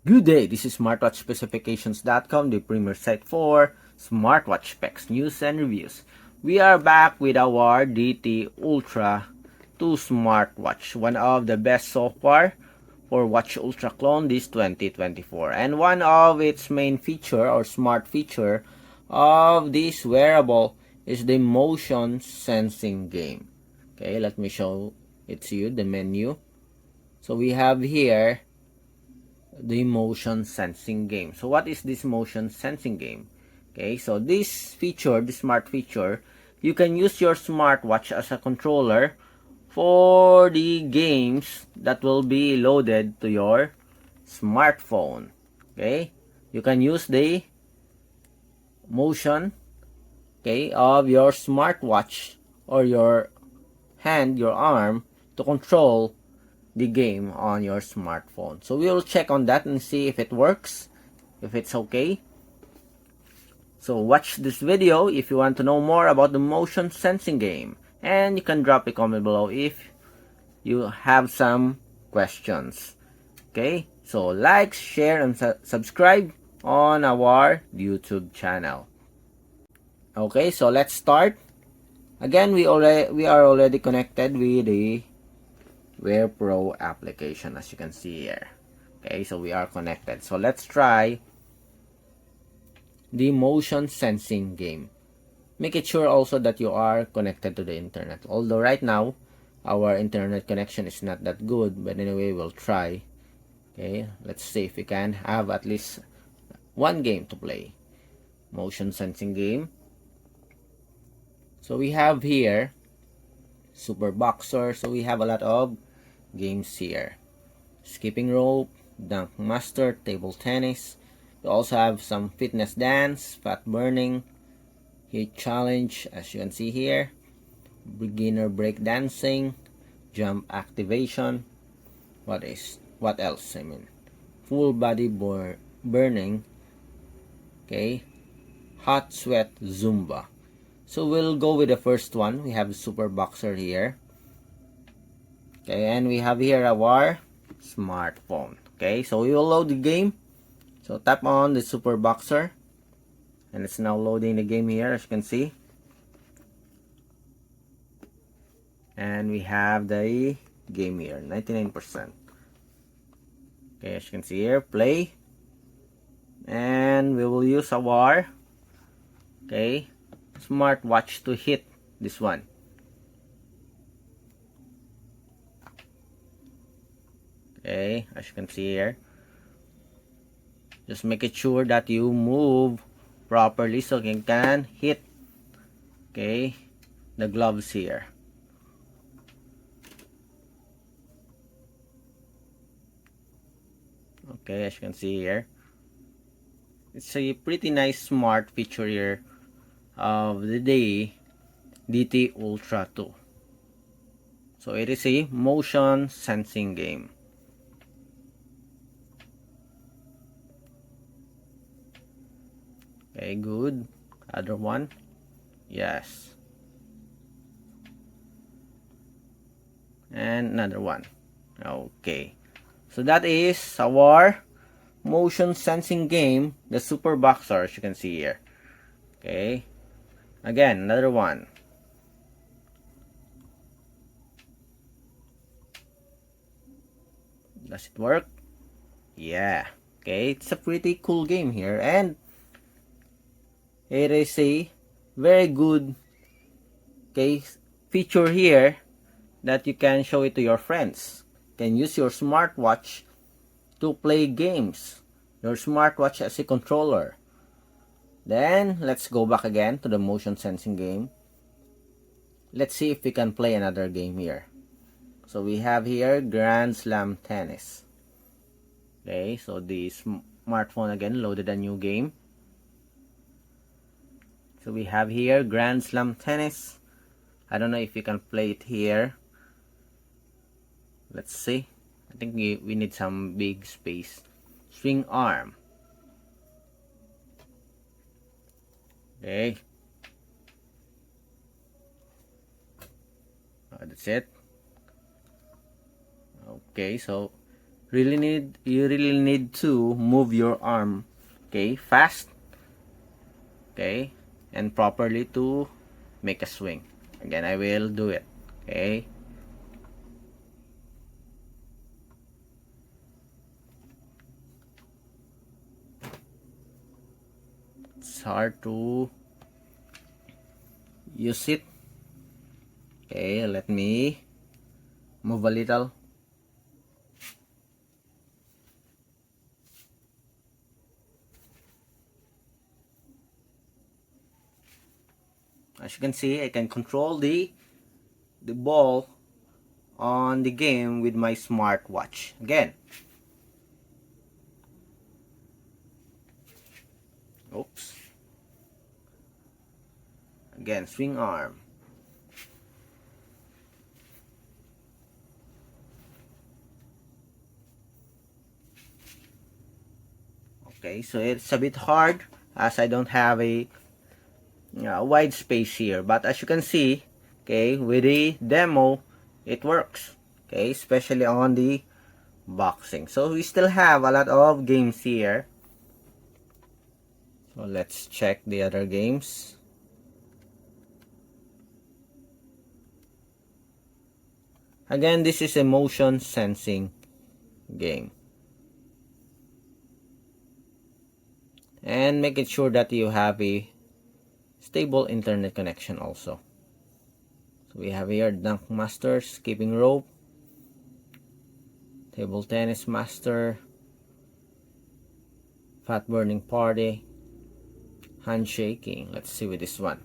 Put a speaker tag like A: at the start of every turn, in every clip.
A: Good day, this is smartwatchspecifications.com, the premier site for smartwatch specs, news, and reviews. We are back with our DT Ultra 2 smartwatch, one of the best so far for Watch Ultra clone this 2024. And one of its main feature or smart feature of this wearable is the motion sensing game. Okay, let me show it to you, the menu. So we have here the motion sensing game. So what is this motion sensing game? Okay, so this feature, this smart feature, you can use your smartwatch as a controller for the games that will be loaded to your smartphone. Okay, you can use the motion, okay, of your smartwatch or your hand, your arm, to control the game on your smartphone. So we'll check on that and see if it works, if it's okay. So watch this video if you want to know more about the motion sensing game, and you can drop a comment below if you have some questions. Okay, so like, share, and subscribe on our YouTube channel. Okay, so let's start. Again, we are already connected with the Wear Pro application, as you can see here. Okay, so we are connected. So let's try the motion sensing game. Make it sure also that you are connected to the internet. Although right now, our internet connection is not that good, but anyway, we'll try. Okay, let's see if we can have at least one game to play. Motion sensing game. So we have here Super Boxer. So we have a lot of games here. Skipping rope, dunk master, table tennis. We also have some fitness dance, fat burning, heat challenge, as you can see here, beginner break dancing, jump activation. What else? Full body burning. Okay, hot sweat Zumba. So we'll go with the first one. We have Super Boxer here. Okay, and we have here our smartphone. Okay, so we will load the game. So tap on the Super Boxer, and it's now loading the game here, as you can see. And we have the game here, 99%. Okay, as you can see here, play. And we will use our smartwatch to hit this one. Okay, as you can see here, just make it sure that you move properly so you can hit, okay, the gloves here. Okay, as you can see here, it's a pretty nice smart feature here of the day, DT Ultra 2. So it is a motion sensing game. Okay, good. Other one. Yes. And another one. Okay. So that is our motion sensing game, the Super Boxer, as you can see here. Okay. Again, another one. Does it work? Yeah. Okay, it's a pretty cool game here, and it is a very good feature here that you can show it to your friends. You can use your smartwatch to play games. Your smartwatch as a controller. Then let's go back again to the motion sensing game. Let's see if we can play another game here. So we have here Grand Slam Tennis. Okay, so the smartphone again loaded a new game. So we have here Grand Slam Tennis. I don't know if you can play it here. Let's see. I think we need some big space. Swing arm. Okay. That's it. Okay, so you really need to move your arm, okay, fast, okay, and properly to make a swing. Again, I will do it, okay. It's hard to use it. Okay, let me move a little. As you can see, I can control the ball on the game with my smartwatch. Again, oops. Again, swing arm. Okay, so it's a bit hard as I don't have a wide space here, but as you can see, okay, with the demo, it works. Okay, especially on the boxing. So we still have a lot of games here. So let's check the other games. Again, this is a motion sensing game. And make it sure that you have a stable internet connection also. So we have here Dunk Master, Skipping Rope, Table Tennis Master, Fat Burning Party, Handshaking. Let's see with this one.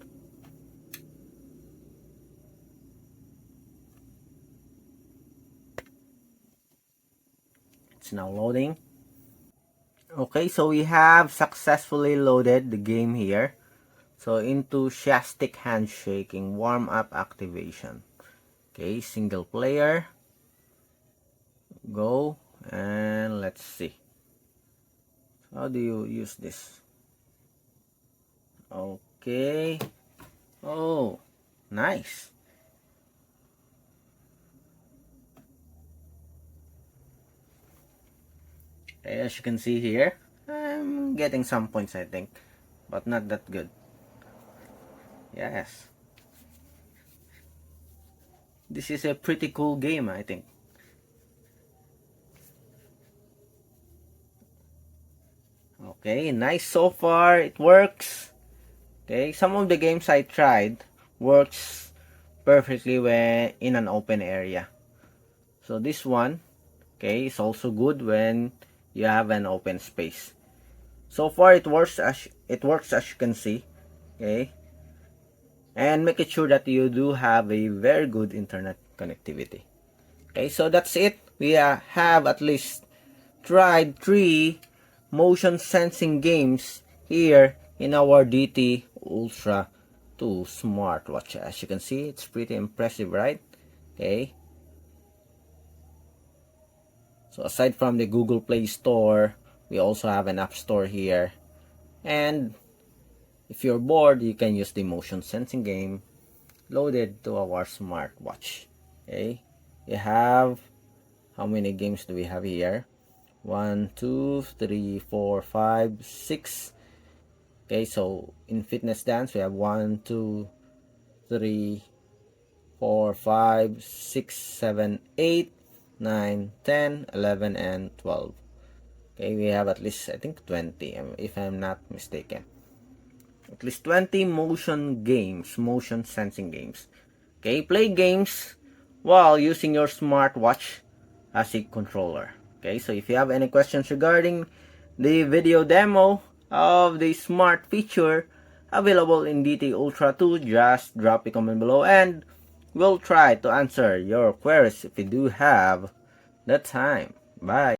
A: It's now loading. Okay, so we have successfully loaded the game here. So enthusiastic handshaking, warm-up activation. Okay, single player. Go, and let's see. How do you use this? Okay. Oh, nice. Okay, as you can see here, I'm getting some points, I think, but not that good. Yes. This is a pretty cool game, I think. Okay, nice so far. It works. Okay, some of the games I tried works perfectly when in an open area. So this one, okay, is also good when you have an open space. So far it works as you can see. Okay, and make it sure that you do have a very good internet connectivity. Okay, so that's it. We have at least tried 3 motion sensing games here in our DT Ultra 2 smartwatch. As you can see, it's pretty impressive, right? Okay. So aside from the Google Play Store, we also have an App Store here. And if you're bored, you can use the motion sensing game loaded to our smartwatch. Okay. We have, how many games do we have here? 1, 2, 3, 4, 5, 6. Okay, so in fitness dance, we have 1, 2, 3, 4, 5, 6, 7, 8, 9, 10, 11, and 12. Okay, we have at least, I think, 20, if I'm not mistaken. At least 20 motion sensing games. Okay, play games while using your smartwatch as a controller. Okay, so if you have any questions regarding the video demo of the smart feature available in DT Ultra 2, just drop a comment below and we'll try to answer your queries if you do have the time. Bye.